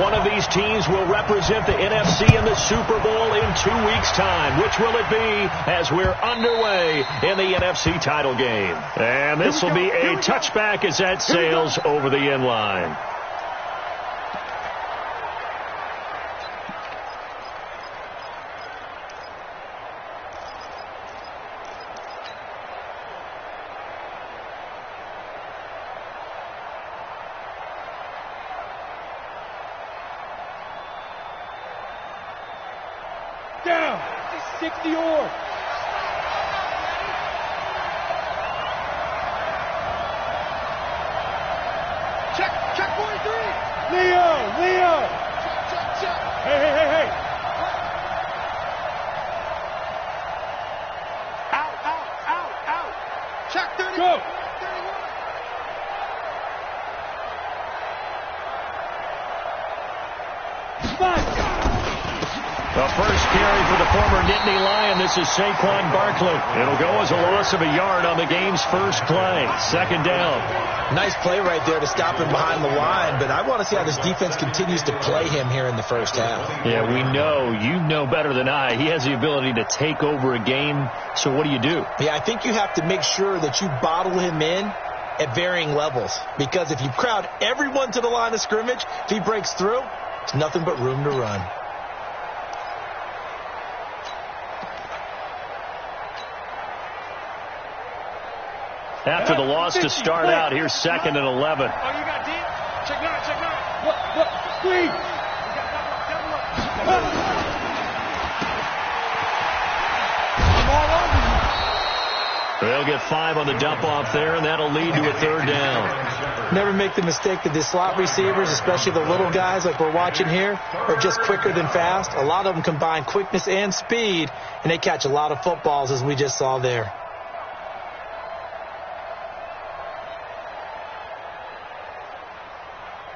One of these teams will represent the NFC in the Super Bowl in 2 weeks' time. Which will it be as we're underway in the NFC title game? And this will be a touchback as that sails over the end line. Down. 60 yards. Check 43. Leo. Check. Hey. Out. Check 30. Go. 31. Fine. The first carry for the former Nittany Lion. This is Saquon Barkley. It'll go as a loss of a yard on the game's first play. Second down. Nice play right there to stop him behind the line, but I want to see how this defense continues to play him here in the first half. Yeah, we know. You know better than I. He has the ability to take over a game. So what do? Yeah, I think you have to make sure that you bottle him in at varying levels, because if you crowd everyone to the line of scrimmage, if he breaks through, it's nothing but room to run. After the loss to start out, here's 2nd and 11. Oh, you got deep? Check nine. Look, screen. I'm all over you. They'll get 5 on the dump off there, and that'll lead to a 3rd down. Never make the mistake that the slot receivers, especially the little guys like we're watching here, are just quicker than fast. A lot of them combine quickness and speed, and they catch a lot of footballs, as we just saw there.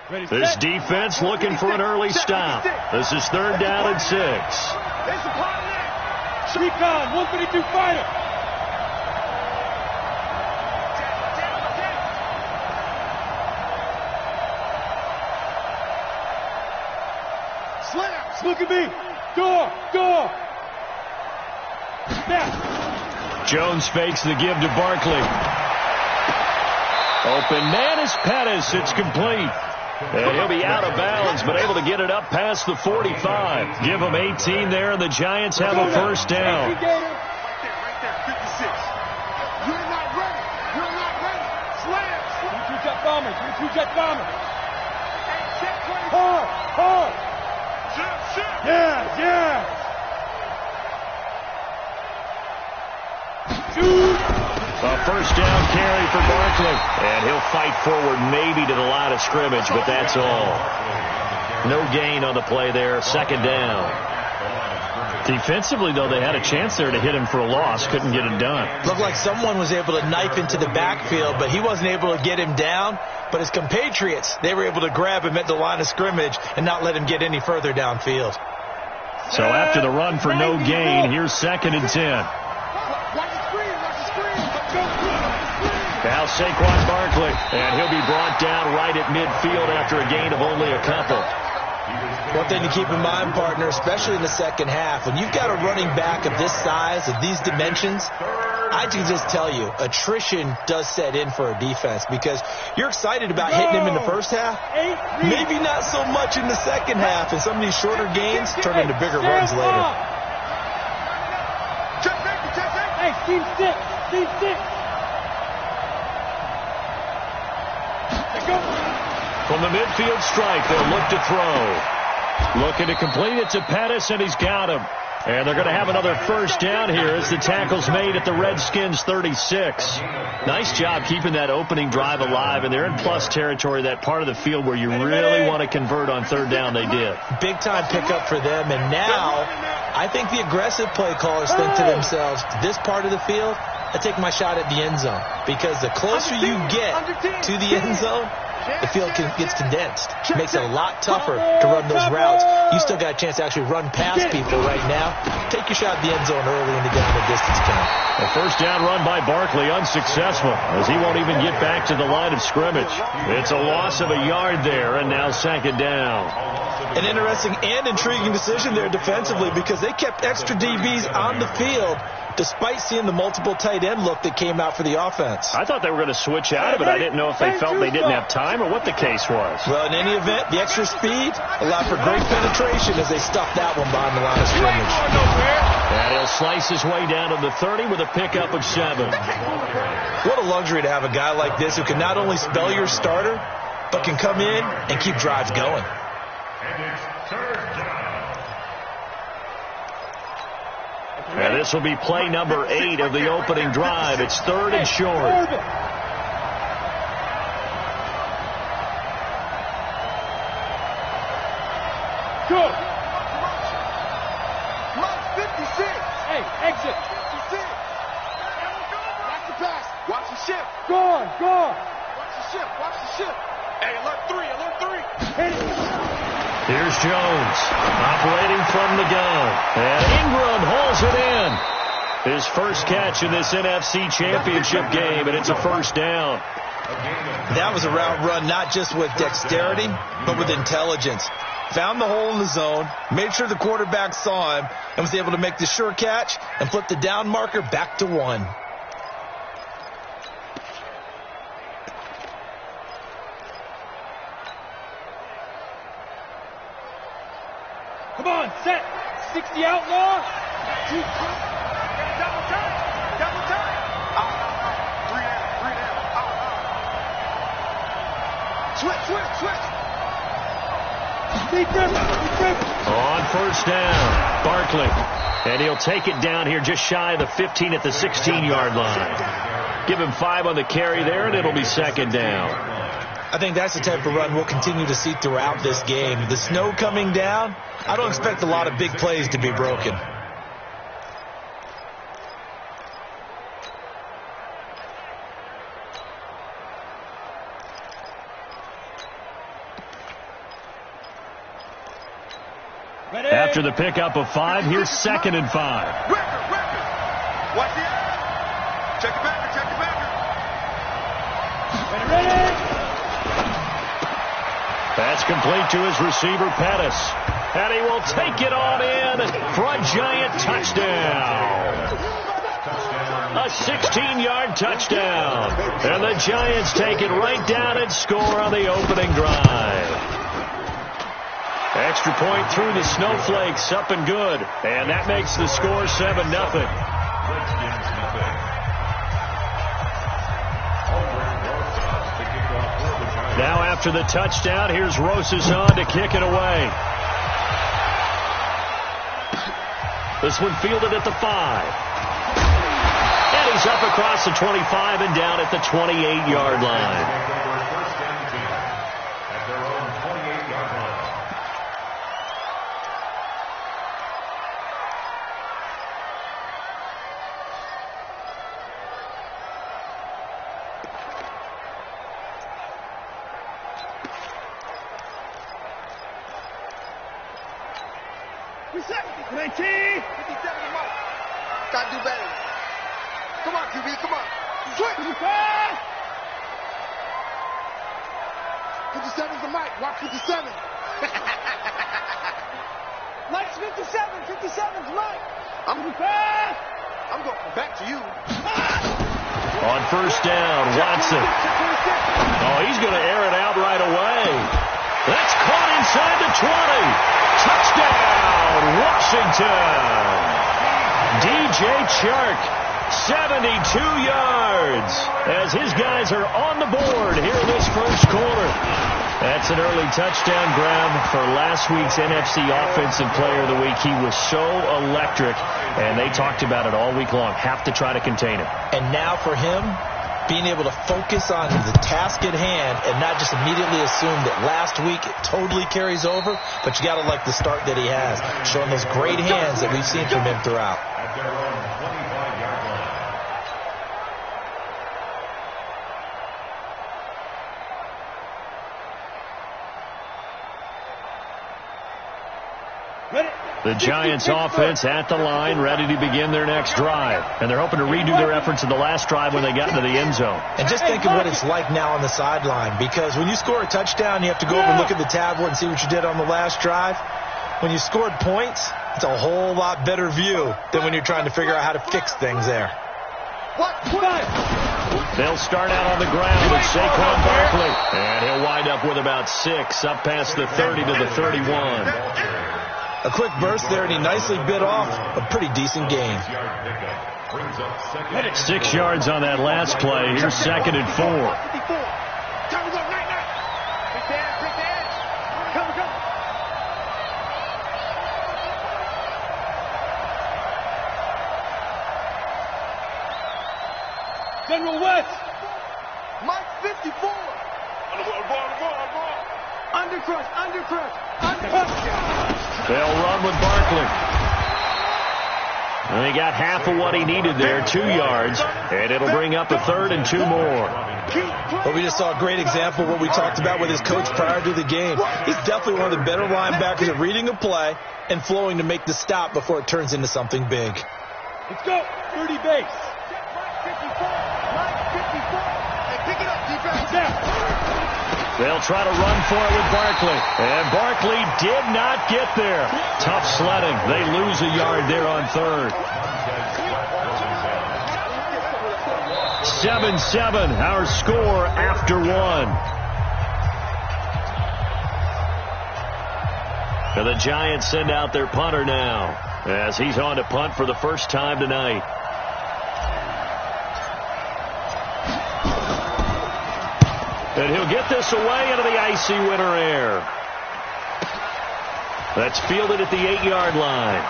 This defense looking for an early stop. This is 3rd down and 6. Recon, 152 fighter. Slams. Look at me. Door. Snap. Jones fakes the give to Barkley. Open man is Pettis. It's complete. And he'll be out of bounds, but able to get it up past the 45. Give him 18 there, and the Giants have a first down. Right there, 56. You're not ready. Slams. 3-2 jet bomber. Hard. Yeah. A first down carry for Barkley. And he'll fight forward maybe to the line of scrimmage, but that's all. No gain on the play there. 2nd down. Defensively, though, they had a chance there to hit him for a loss. Couldn't get it done. Looked like someone was able to knife into the backfield, but he wasn't able to get him down. But his compatriots, they were able to grab him at the line of scrimmage and not let him get any further downfield. So after the run for no gain, here's 2nd and 10. Now Saquon Barkley, and he'll be brought down right at midfield after a gain of only a couple. One thing to keep in mind, partner, especially in the second half, when you've got a running back of this size, of these dimensions, I can just tell you, attrition does set in for a defense, because you're excited about hitting him in the first half, maybe not so much in the second half, and some of these shorter gains turn into bigger runs later. Hey, team six. From the midfield stripe, they'll look to throw. Looking to complete it to Pettis, and he's got him. And they're going to have another first down here as the tackle's made at the Redskins' 36. Nice job keeping that opening drive alive, and they're in plus territory, that part of the field where you really want to convert on 3rd down. They did. Big-time pickup for them, and now I think the aggressive play callers think to themselves, this part of the field, I take my shot at the end zone, because the closer you get to the end zone, the field gets condensed. Makes it a lot tougher to run those routes. You still got a chance to actually run past people right now. Take your shot at the end zone early in the down and distance count. A first down run by Barkley, unsuccessful, as he won't even get back to the line of scrimmage. It's a loss of a yard there, and now second down. An interesting and intriguing decision there defensively, because they kept extra DBs on the field despite seeing the multiple tight end look that came out for the offense. I thought they were going to switch out of it. I didn't know if they felt they didn't have time or what the case was. Well, in any event, the extra speed allowed for great penetration as they stuffed that one behind the line of scrimmage. And he'll slice his way down to the 30 with a pickup of 7. What a luxury to have a guy like this who can not only spell your starter, but can come in and keep drives going. And this will be play number 8 of the opening drive. It's 3rd and short. Good. 56. Hey, exit. 56. Watch the pass. Watch the shift. Go on. Watch the shift. Watch the shift. Hey, alert 3. Here's Jones, operating from the gun. And Ingram hauls it in. His first catch in this NFC Championship game, and it's a first down. That was a route run not just with dexterity, but with intelligence. Found the hole in the zone, made sure the quarterback saw him, and was able to make the sure catch and flip the down marker back to 1. Come on, set. 60 outlaw. 2 quick. Double time. Switch. Deep grip. On first down, Barkley. And he'll take it down here just shy of the 15 at the 16-yard line. Give him 5 on the carry there, and it'll be second down. I think that's the type of run we'll continue to see throughout this game. The snow coming down, I don't expect a lot of big plays to be broken. After the pickup of 5, here's 2nd and 5. Record. Watch the eye. Check the backer. Ready. That's complete to his receiver, Pettis. And he will take it on in for a giant touchdown. A 16-yard touchdown. And the Giants take it right down and score on the opening drive. Extra point through the snowflakes, up and good. And that makes the score 7-0. Now after the touchdown, here's Rosazon to kick it away. This one fielded at the 5. And he's up across the 25 and down at the 28-yard line. Gotta do better. Come on, QB, come on. Switch. 57's the mic. Watch 57. Mike's 57. 57's Mike. I'm going back to you. On first down, Watson. Oh, he's going to air it out right away. That's caught inside the 20. Touchdown, Washington. DJ Chark, 72 yards, as his guys are on the board here in this first quarter. That's an early touchdown grab for last week's NFC Offensive Player of the Week. He was so electric, and they talked about it all week long. Have to try to contain him. And now for him, being able to focus on the task at hand and not just immediately assume that last week it totally carries over, but you got to like the start that he has, showing those great hands that we've seen from him throughout. The Giants offense at the line, ready to begin their next drive. And they're hoping to redo their efforts in the last drive when they got into the end zone. And just think of what it's like now on the sideline, because when you score a touchdown, you have to go over and look at the tablet and see what you did on the last drive. When you scored points, it's a whole lot better view than when you're trying to figure out how to fix things there. They'll start out on the ground with Saquon Barkley. And he'll wind up with about 6, up past the 30 to the 31. A quick burst there, and he nicely bit off a pretty decent gain. 6 yards on that last play. Here's 2nd and 4. General West. Mike 54. Undercrush. They'll run with Barkley. And he got half of what he needed there, 2 yards, and it'll bring up a 3rd and 2 more. Well, we just saw a great example of what we talked about with his coach prior to the game. He's definitely one of the better linebackers at reading a play and flowing to make the stop before it turns into something big. Let's go. 30 base. Mike 54. Hey, pick it up, defense. They'll try to run for it with Barkley. And Barkley did not get there. Tough sledding. They lose a yard there on 3rd. 7-7, our score after 1. And the Giants send out their punter now, as he's on to punt for the first time tonight. And he'll get this away into the icy winter air. That's fielded at the 8-yard line.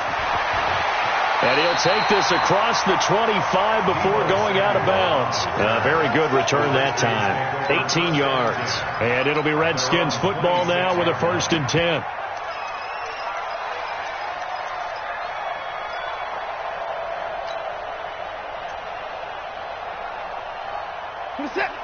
And he'll take this across the 25 before going out of bounds. A very good return that time. 18 yards. And it'll be Redskins football now with a 1st and 10.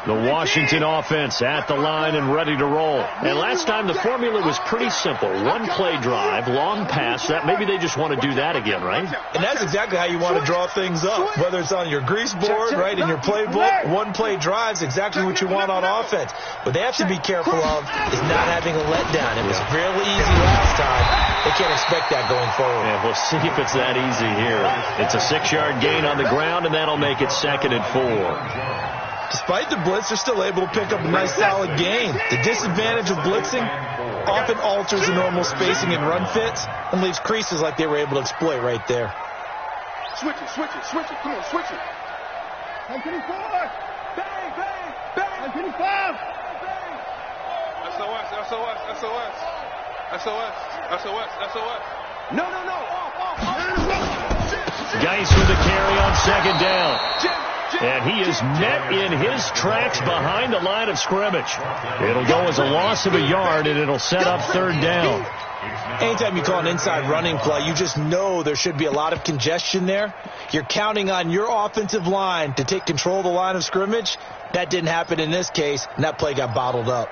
The Washington offense at the line and ready to roll. And last time the formula was pretty simple. 1-play drive, long pass. That maybe they just want to do that again, right? And that's exactly how you want to draw things up. Whether it's on your grease board, right, in your playbook, 1-play drive's exactly what you want on offense. What they have to be careful of is not having a letdown. It was real easy last time. They can't expect that going forward. Yeah, we'll see if it's that easy here. It's a 6-yard gain on the ground, and that'll make it 2nd and 4. Despite the blitz, they're still able to pick up a nice solid gain. The disadvantage of blitzing often alters the normal spacing and run fits and leaves creases like they were able to exploit right there. Switch it. Come on, switch it. 10-24. Bang. 10-25. SOS. No. Off. Geis with the carry on 2nd down. And he is met in his tracks behind the line of scrimmage. It'll go as a loss of a yard, and it'll set up 3rd down. Anytime you call an inside running play, you just know there should be a lot of congestion there. You're counting on your offensive line to take control of the line of scrimmage. That didn't happen in this case, and that play got bottled up.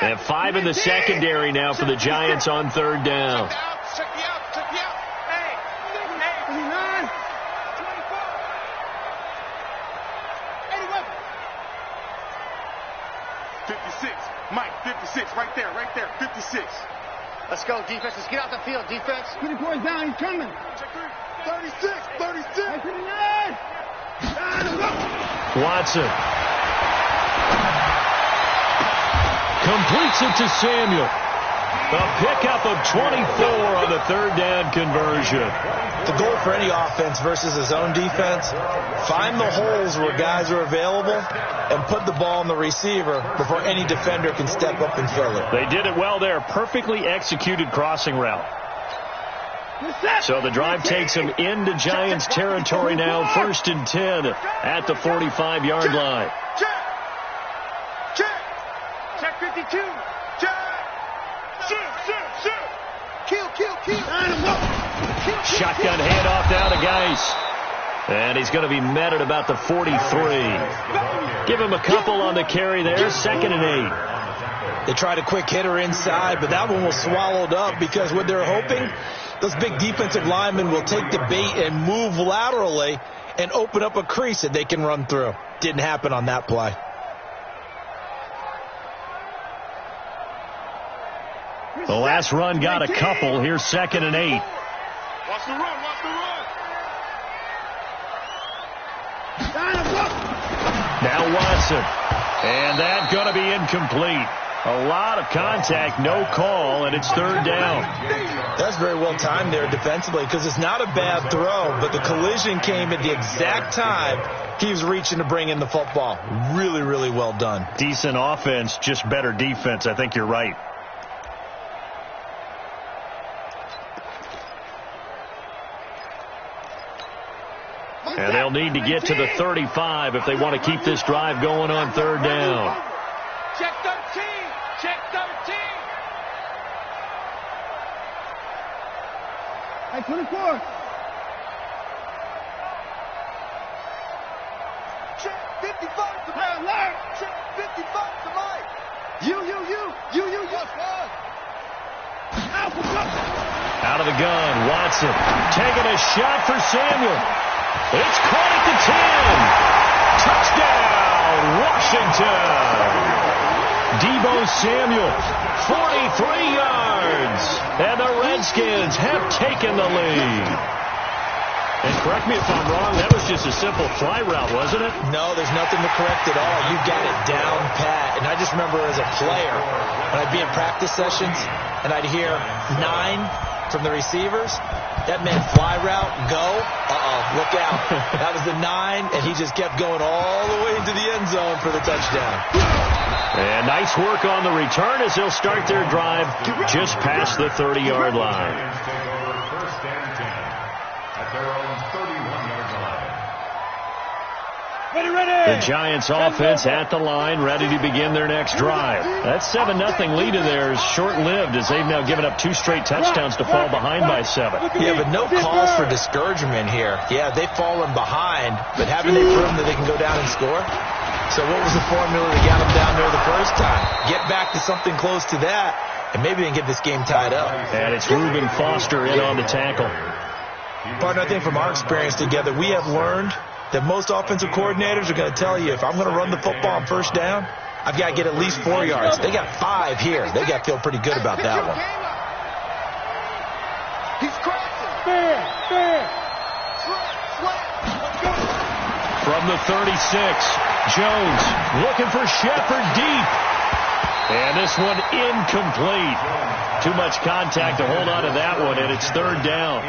And 5 in the secondary now for the Giants on 3rd down. Check me out. 56. Mike, 56. Right there. 56. Let's go, defense. Let's get out the field, defense. 24 down. He's coming. 36. 39. Watson completes it to Samuel. A pickup of 24 on the 3rd down conversion. The goal for any offense versus a zone defense, find the holes where guys are available and put the ball on the receiver before any defender can step up and fill it. They did it well there. Perfectly executed crossing route. So the drive takes them into Giants territory now. 1st and 10 at the 45-yard line. Check 52. Kill. Shotgun handoff down to Geis. And he's going to be met at about the 43. Give him a couple on the carry there. 2nd and 8. They tried a quick hitter inside, but that one was swallowed up because what they're hoping, those big defensive linemen will take the bait and move laterally and open up a crease that they can run through. Didn't happen on that play. The last run got a couple. Here's 2nd and 8. Watch the run, watch the run. Now Watson. And that's going to be incomplete. A lot of contact, no call, and it's 3rd down. That's very well timed there defensively because it's not a bad throw, but the collision came at the exact time he was reaching to bring in the football. Really, really well done. Decent offense, just better defense. I think you're right. And they'll need to get to the 35 if they want to keep this drive going on 3rd down. Check 13. Check 13. Hey, 24. Check 55 to Mike. Check 55 to Mike. You. Out of the gun, Watson taking a shot for Samuel. It's caught at the 10. Touchdown, Washington. Deebo Samuel, 43 yards. And the Redskins have taken the lead. And correct me if I'm wrong, that was just a simple fly route, wasn't it? No, there's nothing to correct at all. You got it down pat. And I just remember as a player, when I'd be in practice sessions, and I'd hear 9 from the receivers, that meant fly route, go, look out. That was the 9, and he just kept going all the way into the end zone for the touchdown. And nice work on the return as they'll start their drive just past the 30-yard line. First and 10 at their own 31-yard line. The Giants offense at the line, ready to begin their next drive. That 7-0 lead of theirs short-lived as they've now given up 2 straight touchdowns to fall behind by 7. Yeah, but no cause for discouragement here. Yeah, they've fallen behind, but haven't they proven that they can go down and score? So what was the formula that got them down there the first time? Get back to something close to that, and maybe they can get this game tied up. And it's Reuben Foster in on the tackle. Partner, I think from our experience together, we have learned that most offensive coordinators are going to tell you, if I'm going to run the football on first down, I've got to get at least 4 yards. They got 5 here. They got to feel pretty good about that one. He's crashing. Fair. From the 36, Jones looking for Shepard deep. And this one incomplete. Too much contact to hold on to that one, and it's 3rd down.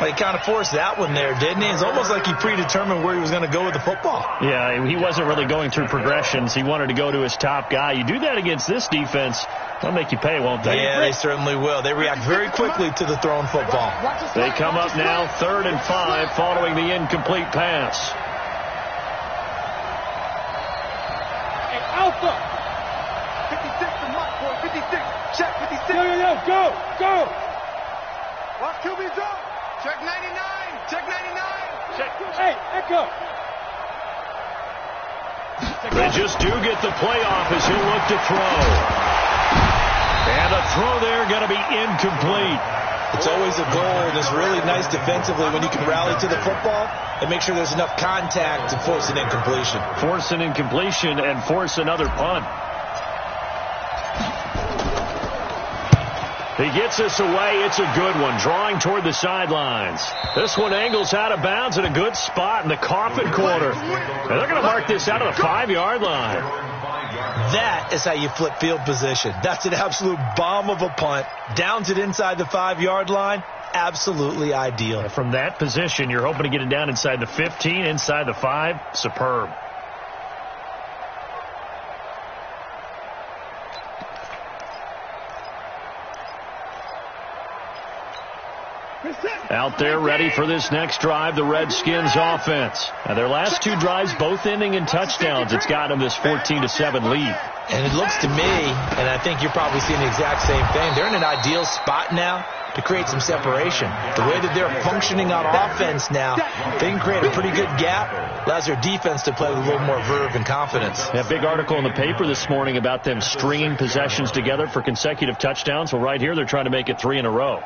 Well, he kind of forced that one there, didn't he? It's almost like he predetermined where he was going to go with the football. Yeah, he wasn't really going through progressions. He wanted to go to his top guy. You do that against this defense, they'll make you pay, won't they? Yeah, they certainly will. They react very quickly to the thrown football. They come up now 3rd and 5 following the incomplete pass. Hey, Alpha. 56 to Mike, boy. 56. Check 56. Go. Watch QB drop. Check 99. Check 99. Check. Hey, Echo. They just do get the playoff as he'll look to throw. And the throw there going to be incomplete. It's always a goal, and it's really nice defensively when you can rally to the football and make sure there's enough contact to force an incompletion. Force an incompletion and force another punt. He gets this away. It's a good one. Drawing toward the sidelines. This one angles out of bounds at a good spot in the coffin corner. And they're going to mark this out of the 5-yard line. That is how you flip field position. That's an absolute bomb of a punt. Downs it inside the 5-yard line. Absolutely ideal. From that position, you're hoping to get it down inside the 15, inside the 5. Superb. Out there ready for this next drive, the Redskins offense. Now their last 2 drives both ending in touchdowns. It's got them this 14-7 lead. And it looks to me, and I think you're probably seeing the exact same thing, they're in an ideal spot now to create some separation. The way that they're functioning on offense now, they can create a pretty good gap, allows their defense to play with a little more verve and confidence. A big article in the paper this morning about them stringing possessions together for consecutive touchdowns. Well, right here, they're trying to make it 3 in a row.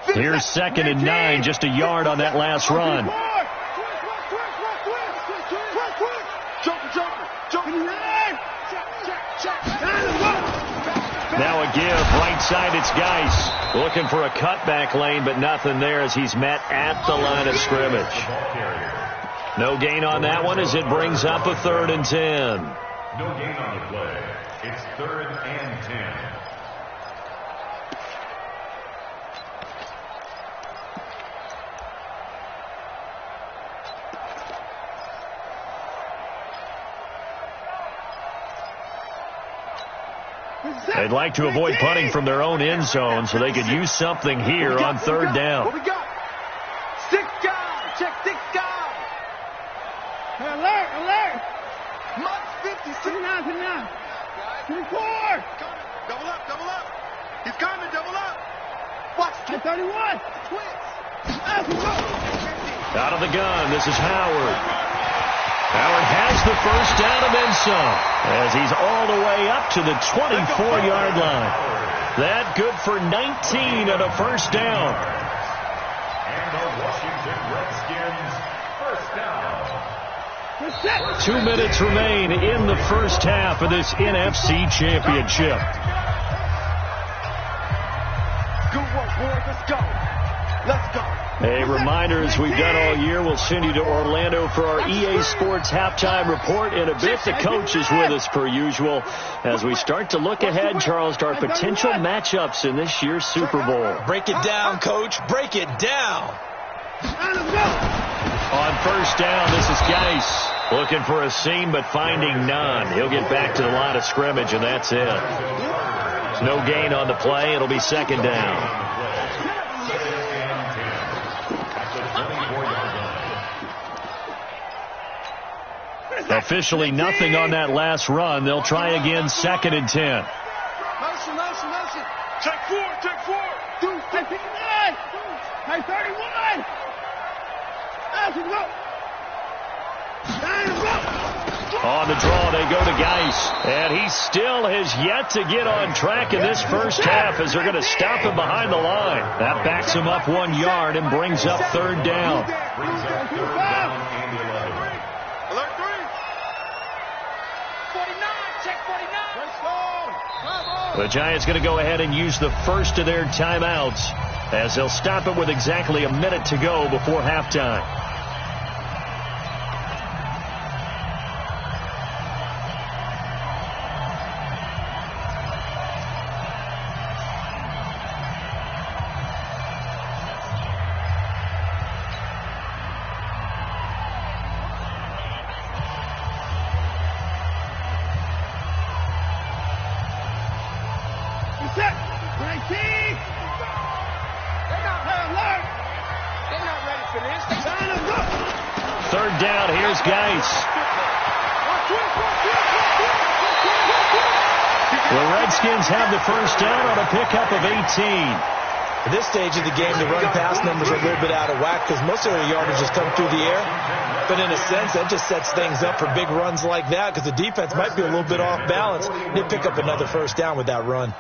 Here's 2nd and 9, just a yard on that last run. Now a give, right side, it's Geis. Looking for a cutback lane, but nothing there as he's met at the line of scrimmage. No gain on that one as it brings up a 3rd and 10. No gain on the play. It's 3rd and 10. They'd like to avoid punting from their own end zone so they could use something here on 3rd down. What we got? 6 guys. Check 6 guys. Alert, alert. Mark 50, 69, 69. 24. Double up, double up. He's coming, double up. Watch. 31. Out of the gun, this is Howard. Howard has the first down and then some, as he's all the way up to the 24-yard line. That good for 19 and a first down. And the Washington Redskins, first down. 2 minutes remain in the first half of this NFC Championship. Good work, boys. Let's go. Let's go. A reminder, as we've done all year, we'll send you to Orlando for our EA Sports halftime report in a bit. The coach is with us per usual as we start to look ahead, Charles, to our potential matchups in this year's Super Bowl. Break it down, Coach. Break it down. On first down, this is Geis. Looking for a seam, but finding none. He'll get back to the line of scrimmage, and that's it. No gain on the play. It'll be 2nd down. Officially nothing on that last run. They'll try again, 2nd and 10. Motion, motion, motion. Check 4, check 4. Dude, check 59. Hey, 31. Let's go. On the draw, they go to Geis. And he still has yet to get on track in this first half as they're going to stop him behind the line. That backs him up 1 yard and brings up 3rd down. Brings up 3rd down and 11. Alert 3. 49, check 49. The Giants going to go ahead and use the first of their timeouts as they'll stop it with exactly a minute to go before halftime. Third down, here's Geis. The Redskins have the first down on a pickup of 18. At this stage of the game, the run-pass numbers are a little bit out of whack because most of their yardage has come through the air. But in a sense, that just sets things up for big runs like that because the defense might be a little bit off balance. They pick up another first down with that run.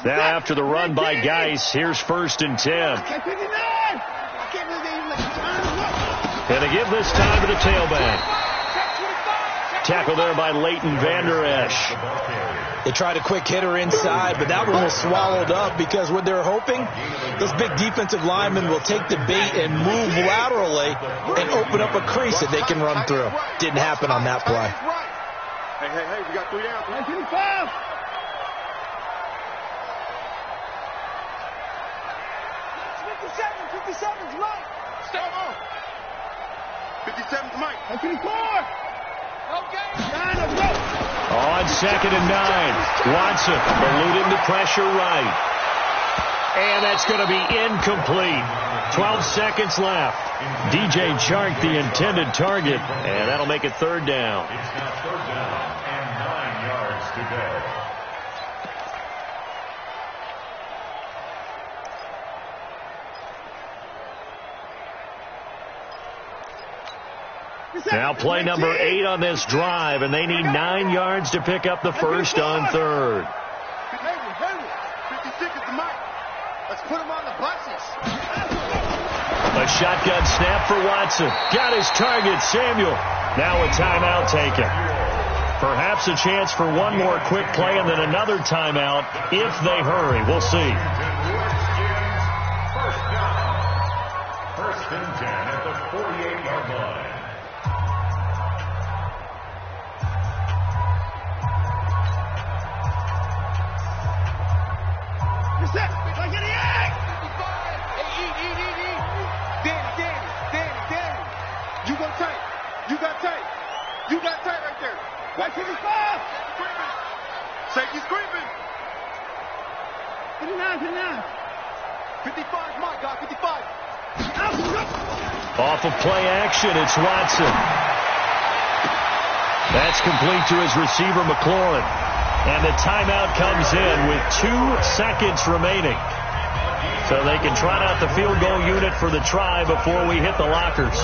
Now after the run by Geis, here's 1st and 10. And they give this time to the tailback. Tackle there by Leighton Vander Esch. They tried a quick hitter inside, but that one was swallowed up because what they're hoping, those big defensive linemen will take the bait and move laterally and open up a crease that they can run through. Didn't happen on that play. Hey, we got 3 down. 25. 57's Mike. Step on. 57's Mike. 54. Okay. On 2nd and 9, Watson eluding the pressure right. And that's going to be incomplete. 12 seconds left. DJ Chark, the intended target, and that'll make it 3rd down. It's now 3rd down and 9 yards to go. Now play number 8 on this drive, and they need 9 yards to pick up the first on 3rd. 56 is the mic. Let's put him on the buses. A shotgun snap for Watson. Got his target, Samuel. Now a timeout taken. Perhaps a chance for one more quick play and then another timeout if they hurry. We'll see. First and 10 at the 48-yard line. Safety screaming. 59. 55, my God, 55. Off of play action, it's Watson. That's complete to his receiver, McLaurin. And the timeout comes in with 2 seconds remaining. So they can trot out the field goal unit for the try before we hit the lockers.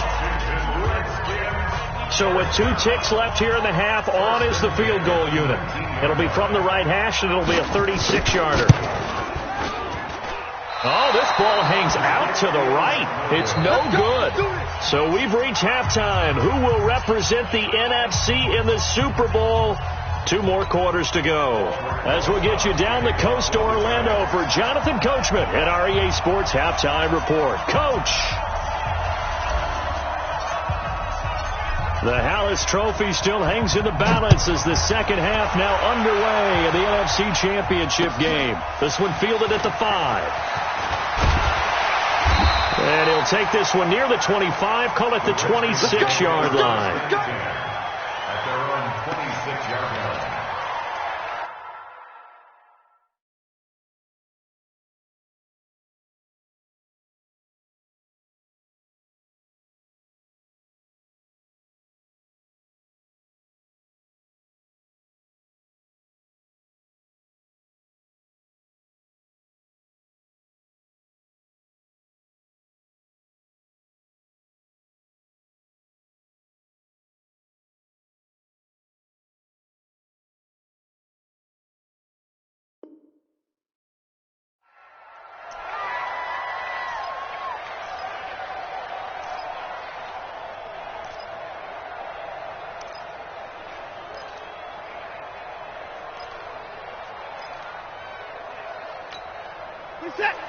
So with 2 ticks left here in the half, on is the field goal unit. It'll be from the right hash, and it'll be a 36-yarder. Oh, this ball hangs out to the right. It's no good. So we've reached halftime. Who will represent the NFC in the Super Bowl? 2 more quarters to go. As we'll get you down the coast to Orlando for Jonathan Coachman at our EA Sports Halftime Report. Coach! The Hallis Trophy still hangs in the balance as the second half now underway in the NFC Championship game. This one fielded at the 5. And he'll take this one near the 25, call it the 26-yard line. At their own 26-yard line.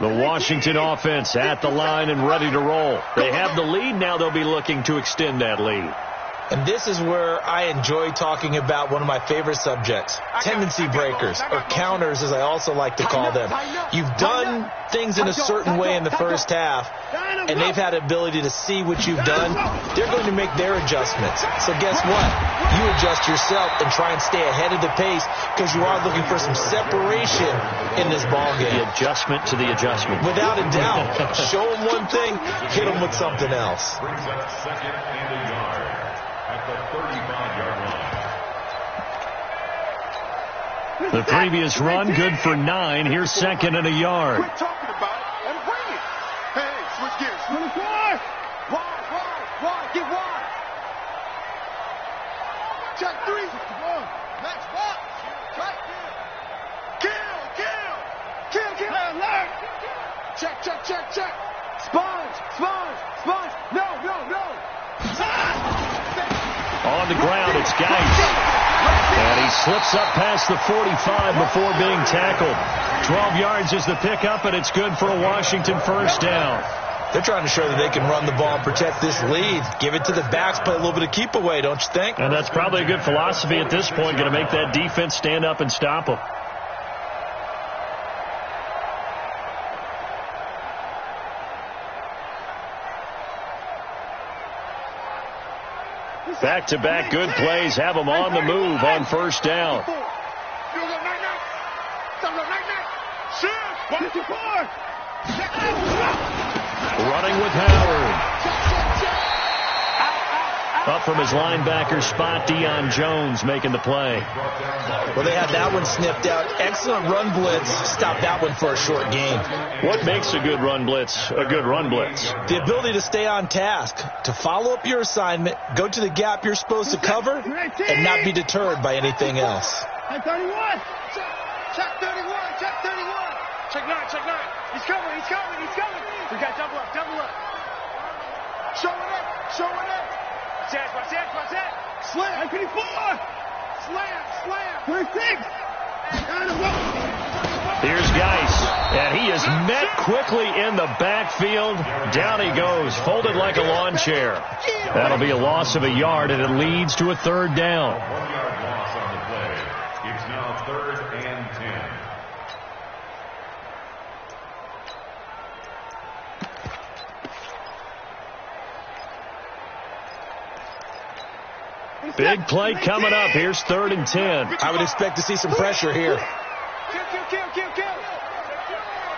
The Washington offense at the line and ready to roll. They have the lead. Now they'll be looking to extend that lead. And this is where I enjoy talking about one of my favorite subjects, tendency breakers, or counters as I also like to call them. You've done things in a certain way in the first half, and they've had ability to see what you've done. They're going to make their adjustments. So guess what? You adjust yourself and try and stay ahead of the pace because you are looking for some separation in this ball game. The adjustment to the adjustment. Without a doubt. Show them one thing, hit them with something else. Brings up 2nd and a yard at the 35-yard line. The previous run, good for 9. Here's 2nd and a yard. Quit talking about it and bring it. Hey, switch gears. Wide. Get wide. Check 3. Max walk. Right. Kill. Alert. Check. Sponge. No. On the ground, it's Geis. And he slips up past the 45 before being tackled. 12 yards is the pickup, and it's good for a Washington first down. They're trying to show that they can run the ball and protect this lead. Give it to the backs, play a little bit of keep away, don't you think? And that's probably a good philosophy at this point, going to make that defense stand up and stop them. Back-to-back good plays have them on the move on first down. Running with Howard. Up from his linebacker spot, Deion Jones making the play. Well, they had that one sniffed out. Excellent run blitz. Stopped that one for a short gain. What makes a good run blitz a good run blitz? The ability to stay on task, to follow up your assignment, go to the gap you're supposed to cover, and not be deterred by anything else. Check 31. Check 31. Check 31. Check 9. Check 9. He's coming. He's coming. He's coming. We got double up. Double up. Show it up. Show it up. Watch that. Slam. 24. Slam. 26. Here's Geis, and he is met quickly in the backfield. Down he goes, folded like a lawn chair. That'll be a loss of a yard, and it leads to a third down. 1-yard loss on the play. It's now 3rd and 10. Big play coming up. Here's 3rd and 10. I would expect to see some pressure here. Kill.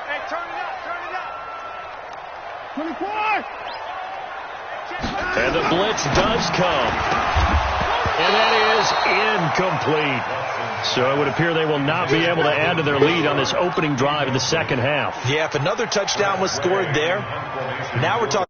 Hey, turn it up. 24. And the blitz does come. And that is incomplete. So it would appear they will not be able to add to their lead on this opening drive in the second half. Yeah, if another touchdown was scored there, now we're talking.